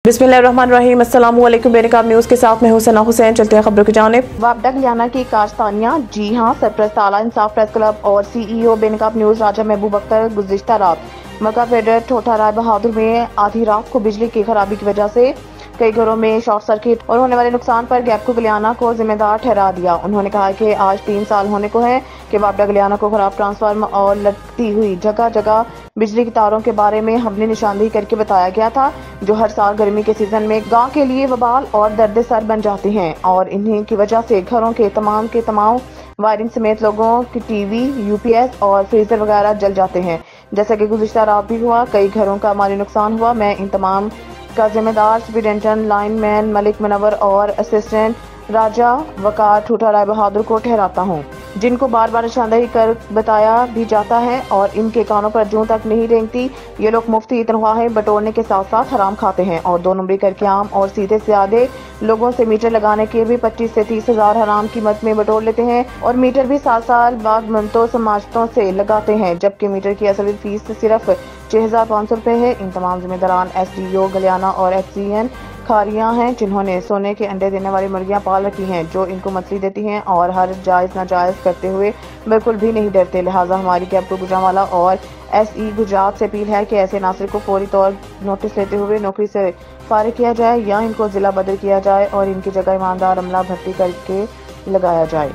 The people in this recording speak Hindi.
बिस्मिल्लाहिर्रहमानिर्रहीम। अस्सलामु अलैकुम। बेनकाब न्यूज़ के साथ मैं हुसैना हुसैन। चलते हैं खबरों की जानिब। वापडा गलियाना की कारस्तानिया, जी हाँ, सरपरस्त आला इंसाफ प्रेस क्लब और सीईओ बेनकाब न्यूज़ राजा महबूब अख्तर गुज़िश्ता रात मक्का फेडर ठोठा राय बहादुर में आधी रात को बिजली की खराबी की वजह से कई घरों में शॉर्ट सर्किट और होने वाले नुकसान पर गैपको गलियाना को जिम्मेदार ठहरा दिया। उन्होंने कहा कि आज 3 साल होने को है कि वापडा गलियाना को खराब ट्रांसफार्मर और लटकती हुई जगह जगह बिजली की तारों के बारे में हमने निशानदेही करके बताया गया था, जो हर साल गर्मी के सीजन में गांव के लिए वबाल और दर्द सर बन जाती हैं और इन्हीं की वजह से घरों के तमाम वायरिंग समेत लोगों की टीवी, यूपीएस और फ्रीजर वगैरह जल जाते हैं। जैसा कि गुज़िश्ता रात भी हुआ, कई घरों का माली नुकसान हुआ। मैं इन तमाम का जिम्मेदार सुपरिटेंडेंट लाइनमैन मलिक मुनव्वर और असिस्टेंट राजा वकार ठूठा राय बहादुर को ठहराता हूँ, जिनको बार बार निशानदेही कर बताया भी जाता है और इनके कानों पर जूं तक नहीं रेंगती। ये लोग मुफ्ती तनख्वाहें बटोरने के साथ साथ हराम खाते हैं और 2 नंबरी करके आम और सीधे साधे लोगों से मीटर लगाने के भी 25 से 30 हजार हराम कीमत में बटोर लेते हैं और मीटर भी 7 साल बाद मनतो समाजतों से लगाते हैं, जबकि मीटर की असली फीस सिर्फ 6500 रुपए है। इन तमाम जिम्मेदारान SDO गलियाना और HCN खारियां हैं, जिन्होंने सोने के अंडे देने वाली मुर्गियां पाल रखी हैं, जो इनको मछली देती हैं और हर जायज नाजायज करते हुए बिल्कुल भी नहीं डरते। लिहाजा हमारी गैपको गुजरांवाला और SE गुजरात से अपील है कि ऐसे नासिर को फौरी तौर नोटिस लेते हुए नौकरी से फारिग किया जाए या इनको जिला बदल किया जाए और इनकी जगह ईमानदार अमला भर्ती करके लगाया जाए।